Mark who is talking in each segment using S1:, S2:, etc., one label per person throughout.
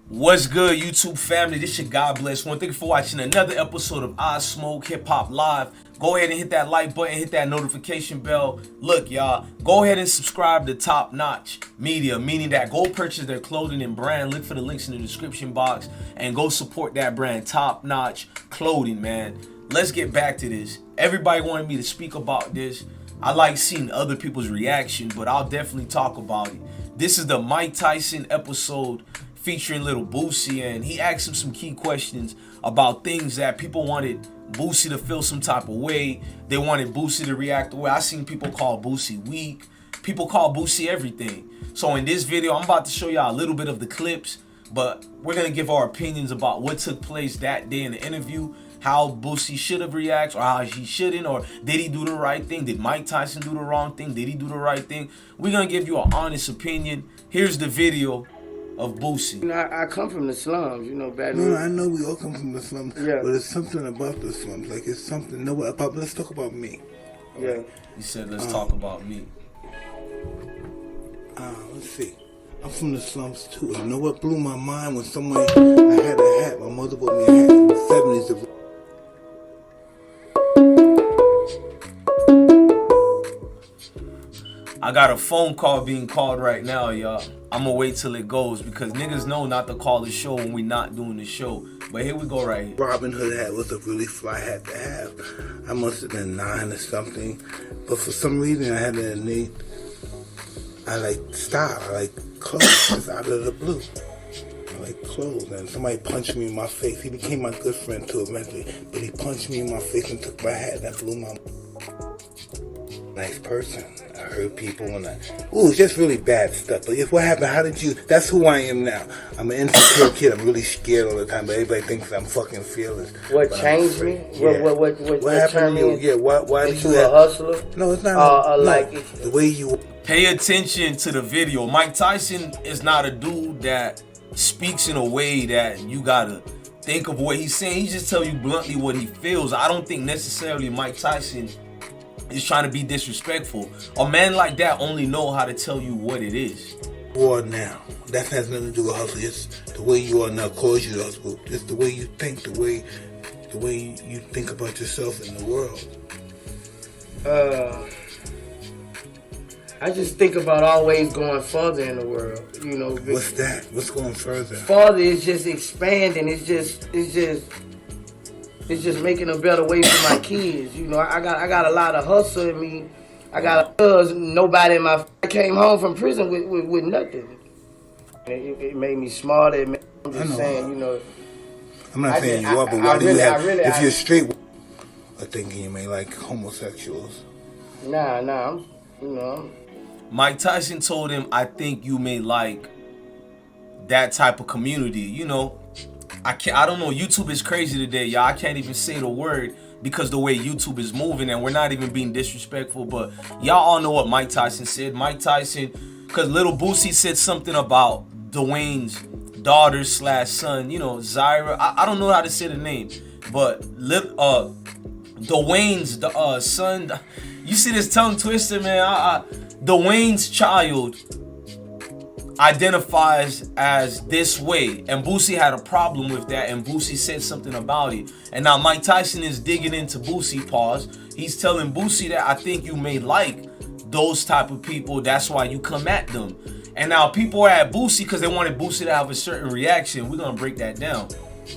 S1: What's good, YouTube family? This your God Bless One. Thank you for watching another episode of Ismokehiphop Live. Go ahead and hit that like button, hit that notification bell. Look, y'all, go ahead and subscribe to Top Notch Media, meaning that go purchase their clothing and brand. Look for the links in the description box and go support that brand, Top Notch Clothing, man. Let's get back to this. Everybody wanted me to speak about this. I like seeing other people's reaction, but I'll definitely talk about it. This is the Mike Tyson episode featuring Lil Boosie, and he asked him some key questions about things that people wanted Boosie to feel some type of way. They wanted Boosie to react the way. I seen people call Boosie weak. People call Boosie everything. So in this video, I'm about to show y'all a little bit of the clips, but we're going to give our opinions about what took place that day in the interview, how Boosie should have reacted or how he shouldn't, or did he do the right thing? Did Mike Tyson do the wrong thing? Did he do the right thing? We're going to give you an honest opinion. Here's the video of Boosie.
S2: You know, I come from the slums, you know, Baton Rouge.
S3: No, I know we all come from the slums,
S2: yeah.
S3: But it's something about the slums. Like, it's something, no, about, let's talk about me.
S2: Yeah.
S1: He said, let's talk about me.
S3: Let's see. I'm from the slums, too. You know what blew my mind when someone, I had a hat, my mother bought me a hat in the 70s.
S1: I got a phone call being called right now, y'all. I'm gonna wait till it goes because niggas know not to call the show when we not doing the show. But here we go right here.
S3: Robin Hood hat was a really fly hat to have. I must have been 9 or something. But for some reason I had it innate. I like style, I like clothes. It's out of the blue. I like clothes. And somebody punched me in my face. He became my good friend too eventually. But he punched me in my face and took my hat and that blew my nice person. I heard people and it's just really bad stuff. But if what happened, how did you, that's who I am now. I'm an insecure kid. I'm really scared all the time, but everybody thinks I'm fucking fearless.
S2: What changed me?
S3: Yeah.
S2: What
S3: happened to you? Yeah, why did you
S2: a hustler?
S3: No, it's not.
S2: Like
S3: the way you.
S1: Pay attention to the video. Mike Tyson is not a dude that speaks in a way that you gotta think of what he's saying. He just tell you bluntly what he feels. I don't think necessarily Mike Tyson is trying to be disrespectful. A man like that only know how to tell you what it is.
S3: War now. That has nothing to do with hustle. It's the way you are now cause you to hustle. It's the way you think, the way you think about yourself in the world.
S2: I just think about always going further in the world, you know.
S3: What's that? What's going further?
S2: Further is just expanding. It's just making a better way for my kids. You know, I got a lot of hustle in me. I got nobody in my. I came home from prison with nothing. It made me smarter. I'm just saying, you know.
S3: I'm not saying you are, but why do you have? If you're straight, I think you may like homosexuals.
S2: Nah.
S1: Mike Tyson told him, "I think you may like that type of community." You know. I don't know. YouTube is crazy today, y'all. I can't even say the word because the way YouTube is moving, and we're not even being disrespectful, but y'all all know what Mike Tyson said. Mike Tyson, because Lil Boosie said something about Dwayne's daughter / son, you know, Zaya. I don't know how to say the name, but Dwayne's son. You see this tongue twister, man? Dwayne's child identifies as this way, and Boosie had a problem with that, and Boosie said something about it, and now Mike Tyson is digging into Boosie. Pause. He's telling Boosie that I think you may like those type of people, that's why you come at them. And now people are at Boosie because they wanted Boosie to have a certain reaction. We're gonna break that down.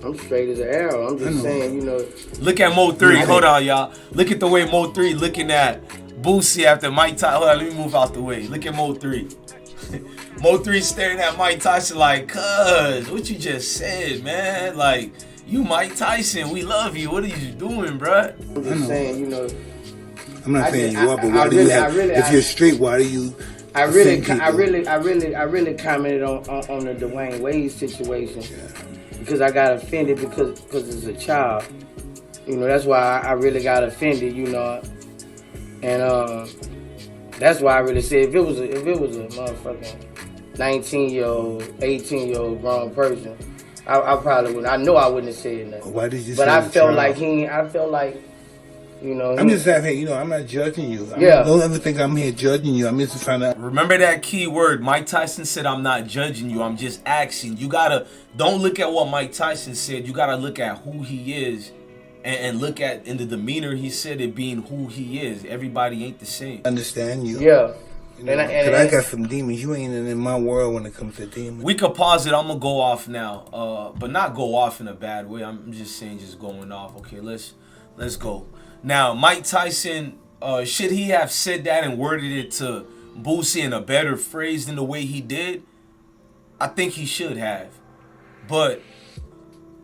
S2: I'm straight as an arrow. I'm just saying, you know.
S1: Look at Mo 3. Hold on, y'all. Look at the way Mo 3 looking at Boosie after Mike Tyson. Hold on, let me move out the way. Look at Mo 3. Mo 3 staring at Mike Tyson like, cuz, what you just said, man? Like, you Mike Tyson, we love you. What are you doing, bruh?
S2: I'm just saying, you know.
S3: I'm not saying you are, but why do you have? If you're straight, why do you?
S2: I really commented on the Dwayne Wade situation because I got offended because it's a child. You know, that's why I really got offended. You know, and that's why I really said if it was a motherfucking 19-year-old, 18-year-old grown person, I probably wouldn't. I know I wouldn't have said nothing.
S3: Why did you?
S2: But
S3: say
S2: I felt like You know,
S3: I'm just saying, hey, you know, I'm not judging you. Don't ever think I'm here judging you. I'm just trying to.
S1: Remember that key word. Mike Tyson said, I'm not judging you. I'm just asking. You gotta, don't look at what Mike Tyson said. You gotta look at who he is and look at in the demeanor he said it being who he is. Everybody ain't the same.
S3: Understand you.
S2: Yeah.
S3: You know, I got some demons. You ain't in my world when it comes to demons.
S1: We could pause it. I'm gonna go off now, but not go off in a bad way. I'm just saying, just going off. Okay, let's go. Now, Mike Tyson, should he have said that and worded it to Boosie in a better phrase than the way he did? I think he should have, but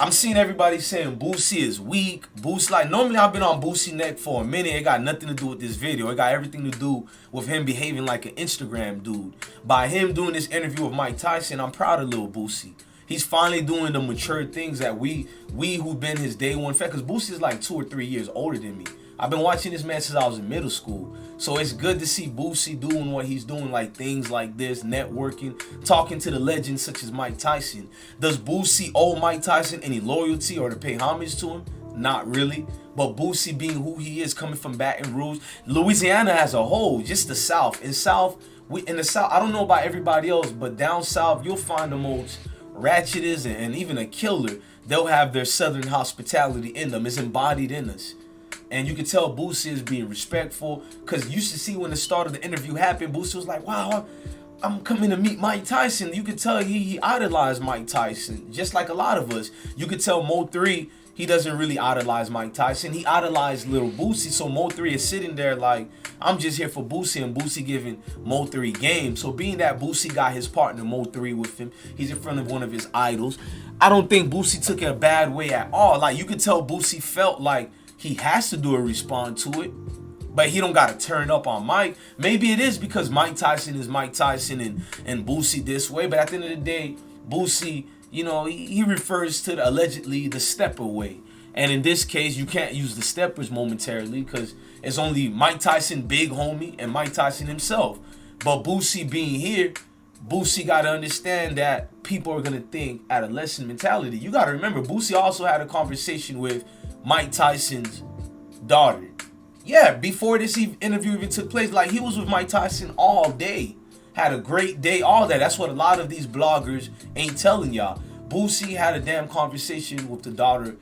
S1: I'm seeing everybody saying Boosie is weak. Boosie, like, normally I've been on Boosie neck for a minute. It got nothing to do with this video. It got everything to do with him behaving like an Instagram dude. By him doing this interview with Mike Tyson, I'm proud of Lil Boosie. He's finally doing the mature things that we who've been his day one fan, because Boosie is like 2 or 3 years older than me. I've been watching this man since I was in middle school. So it's good to see Boosie doing what he's doing, like things like this, networking, talking to the legends such as Mike Tyson. Does Boosie owe Mike Tyson any loyalty or to pay homage to him? Not really. But Boosie being who he is, coming from Baton Rouge, Louisiana as a whole, just the South. In the South, I don't know about everybody else, but down South, you'll find the most ratchetest and even a killer. They'll have their Southern hospitality in them. It's embodied in us. And you can tell Boosie is being respectful, because you should see when the start of the interview happened, Boosie was like, wow, I'm coming to meet Mike Tyson. You could tell he idolized Mike Tyson, just like a lot of us. You could tell Mo3, he doesn't really idolize Mike Tyson. He idolized Lil Boosie, so Mo3 is sitting there like, I'm just here for Boosie, and Boosie giving Mo3 game. So being that Boosie got his partner Mo3 with him, he's in front of one of his idols, I don't think Boosie took it a bad way at all. Like, you could tell Boosie felt like he has to do a respond to it, but he don't got to turn up on Mike. Maybe it is because Mike Tyson is Mike Tyson and Boosie this way, but at the end of the day, Boosie, you know, he refers to allegedly the stepper way. And in this case, you can't use the steppers momentarily because it's only Mike Tyson, big homie, and Mike Tyson himself. But Boosie being here, Boosie got to understand that people are going to think adolescent mentality. You got to remember, Boosie also had a conversation with Mike Tyson's daughter. Yeah, before this interview even took place, like, he was with Mike Tyson all day. Had a great day, all that. That's what a lot of these bloggers ain't telling y'all. Boosie had a damn conversation with the daughter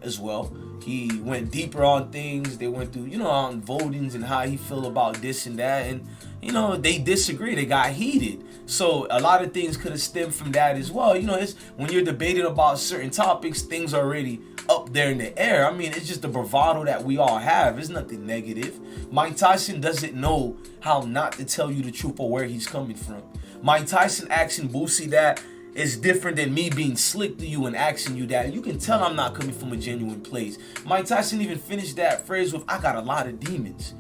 S1: as well. He went deeper on things. They went through, you know, on votings and how he feel about this and that. And, you know, they disagree. They got heated. So a lot of things could have stemmed from that as well. You know, it's when you're debating about certain topics, things are already up there in the air. I mean, it's just the bravado that we all have. It's nothing negative. Mike Tyson doesn't know how not to tell you the truth or where he's coming from. Mike Tyson asking Boosie that is different than me being slick to you and asking you that. You can tell I'm not coming from a genuine place. Mike Tyson even finished that phrase with, I got a lot of demons.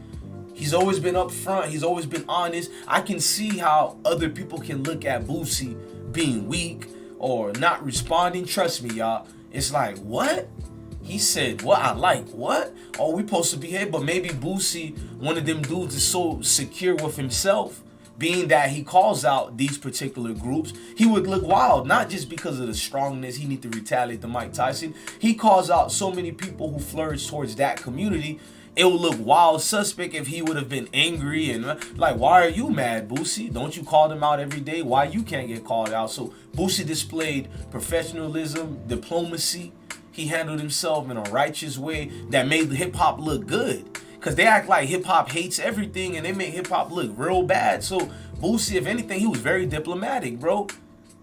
S1: He's always been upfront. He's always been honest. I can see how other people can look at Boosie being weak or not responding. Trust me, y'all. It's like, what? He said, what? I like, what? Oh, we supposed to behave? But maybe Boosie, one of them dudes, is so secure with himself, being that he calls out these particular groups, he would look wild, not just because of the strongness, he need to retaliate to Mike Tyson. He calls out so many people who flourish towards that community. It would look wild suspect if he would have been angry and like, why are you mad, Boosie? Don't you call them out every day? Why you can't get called out? So Boosie displayed professionalism, diplomacy. He handled himself in a righteous way that made hip-hop look good. Because they act like hip-hop hates everything and they make hip-hop look real bad. So Boosie, if anything, he was very diplomatic, bro.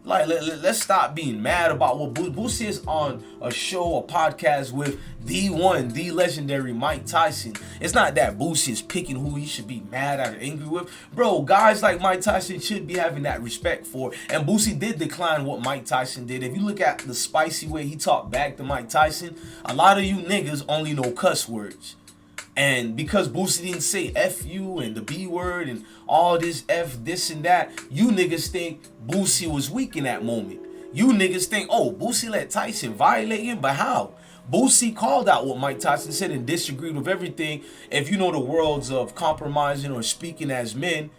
S1: Like, let's stop being mad about what Boosie is on a show, a podcast with the one, the legendary Mike Tyson. It's not that Boosie is picking who he should be mad at or angry with. Bro, guys like Mike Tyson should be having that respect for. And Boosie did decline what Mike Tyson did. If you look at the spicy way he talked back to Mike Tyson, a lot of you niggas only know cuss words. And because Boosie didn't say F you and the B word and all this F, this and that, you niggas think Boosie was weak in that moment. You niggas think, oh, Boosie let Tyson violate him, but how? Boosie called out what Mike Tyson said and disagreed with everything. If you know the worlds of compromising or speaking as men,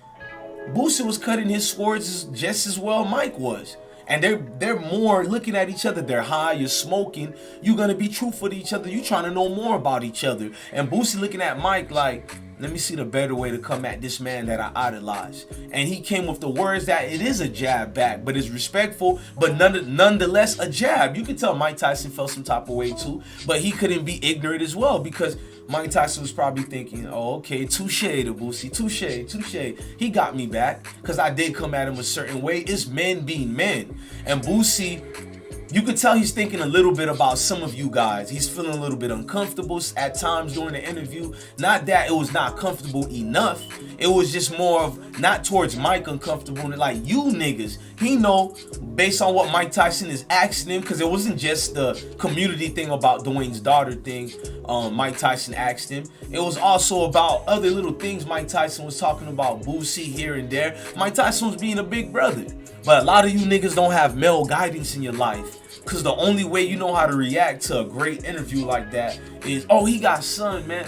S1: Boosie was cutting his swords just as well Mike was. And they're more looking at each other. They're high, you're smoking. You're gonna be truthful to each other. You trying to know more about each other. And Boosie looking at Mike like, let me see the better way to come at this man that I idolize. And he came with the words that it is a jab back, but it's respectful, but nonetheless a jab. You can tell Mike Tyson felt some type of way too, but he couldn't be ignorant as well, because Mike Tyson was probably thinking, oh, okay, touche to Boosie, touche. He got me back because I did come at him a certain way. It's men being men. And Boosie, you could tell he's thinking a little bit about some of you guys. He's feeling a little bit uncomfortable at times during the interview. Not that it was not comfortable enough. It was just more of not towards Mike uncomfortable, like you niggas. He know based on what Mike Tyson is asking him, because it wasn't just the community thing about Dwayne's daughter thing Mike Tyson asked him. It was also about other little things Mike Tyson was talking about, Boosie here and there. Mike Tyson was being a big brother. But a lot of you niggas don't have male guidance in your life, because the only way you know how to react to a great interview like that is, oh, he got son, man.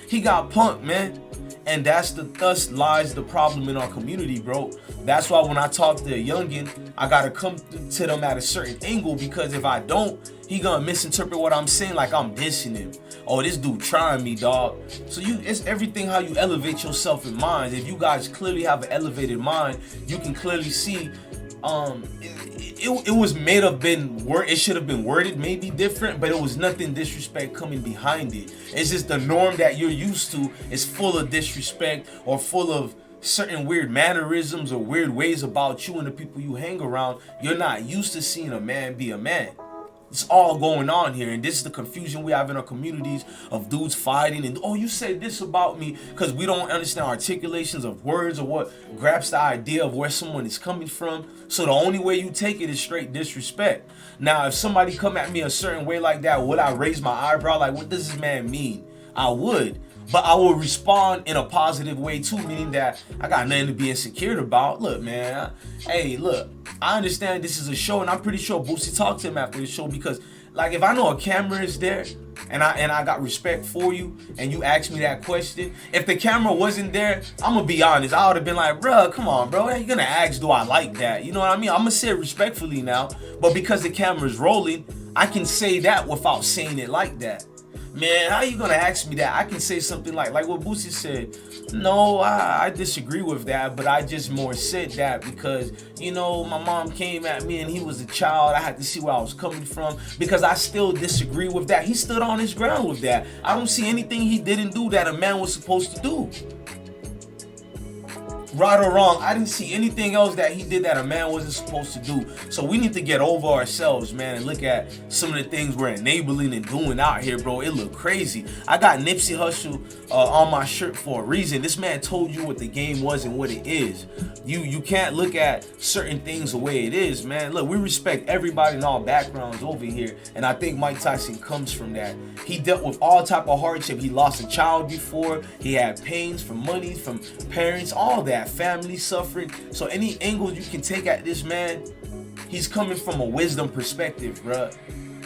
S1: He got punked, man. And thus lies the problem in our community, bro. That's why when I talk to a youngin, I gotta come to them at a certain angle, because if I don't, he gonna misinterpret what I'm saying like I'm dissing him. Oh, this dude trying me, dog. So it's everything how you elevate yourself in mind. If you guys clearly have an elevated mind, you can clearly see it was made of it should have been worded maybe different, but it was nothing disrespect coming behind it. It's just the norm that you're used to is full of disrespect or full of certain weird mannerisms or weird ways about you and the people you hang around. You're not used to seeing a man be a man. It's all going on here, and this is the confusion we have in our communities of dudes fighting and, oh, you said this about me, because we don't understand articulations of words or what grabs the idea of where someone is coming from. So the only way you take it is straight disrespect. Now, if somebody come at me a certain way like that, would I raise my eyebrow like, what does this man mean? I would. But I will respond in a positive way too, meaning that I got nothing to be insecure about. Look, man, hey, look, I understand this is a show, and I'm pretty sure Boosie talked to him after the show, because, like, if I know a camera is there and I got respect for you and you ask me that question, if the camera wasn't there, I'm gonna be honest, I would have been like, bro, come on, bro, how you gonna ask, do I like that? You know what I mean? I'm gonna say it respectfully now, but because the camera's rolling, I can say that without saying it like that. Man, how you gonna ask me that? I can say something like what Boosie said. No, I disagree with that, but I just more said that because, you know, my mom came at me and he was a child. I had to see where I was coming from, because I still disagree with that. He stood on his ground with that. I don't see anything he didn't do that a man was supposed to do. Right or wrong, I didn't see anything else that he did that a man wasn't supposed to do. So we need to get over ourselves, man, and look at some of the things we're enabling and doing out here, bro. It look crazy. I got Nipsey Hussle on my shirt for a reason. This man told you what the game was and what it is. You can't look at certain things the way it is, man. Look, we respect everybody in all backgrounds over here, and I think Mike Tyson comes from that. He dealt with all type of hardship. He lost a child before. He had pains from money, from parents, all that. Family suffering. So any angle you can take at this man, he's coming from a wisdom perspective, bruh.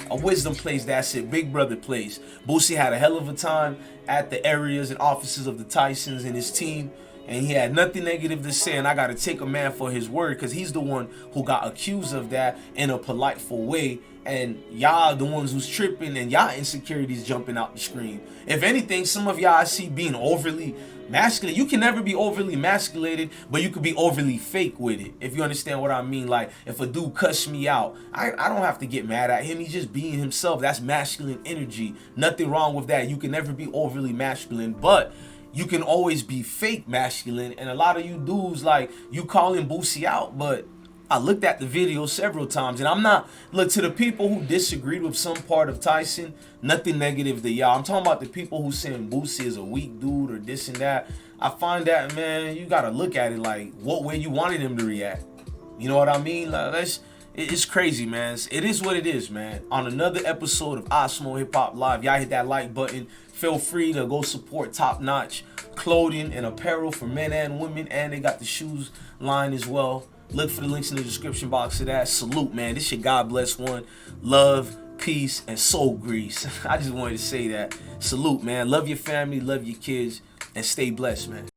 S1: A wisdom place, that's it. Big brother place. Boosie had a hell of a time at the areas and offices of the Tysons and his team, and he had nothing negative to say, and I gotta take a man for his word, because he's the one who got accused of that in a politeful way, and y'all the ones who's tripping, and y'all insecurities jumping out the screen. If anything, some of y'all I see being overly masculine. You can never be overly masculated, but you could be overly fake with it, if you understand what I mean. Like, if a dude cuss me out, I don't have to get mad at him. He's just being himself. That's masculine energy. Nothing wrong with that. You can never be overly masculine, but you can always be fake masculine. And a lot of you dudes, like, you calling Boosie out, but I looked at the video several times, and I'm not, look, to the people who disagreed with some part of Tyson, nothing negative to y'all. I'm talking about the people who saying Boosie is a weak dude or this and that. I find that, man, you gotta look at it like what way you wanted him to react. You know what I mean? Like, it's crazy, man. It is what it is, man. On another episode of Ismokehiphop Live, y'all hit that like button. Feel free to go support Top Notch clothing and apparel for men and women, and they got the shoes line as well. Look for the links in the description box of that. Salute, man. This your God bless one. Love, peace, and soul grease. I just wanted to say that. Salute, man. Love your family, love your kids, and stay blessed, man.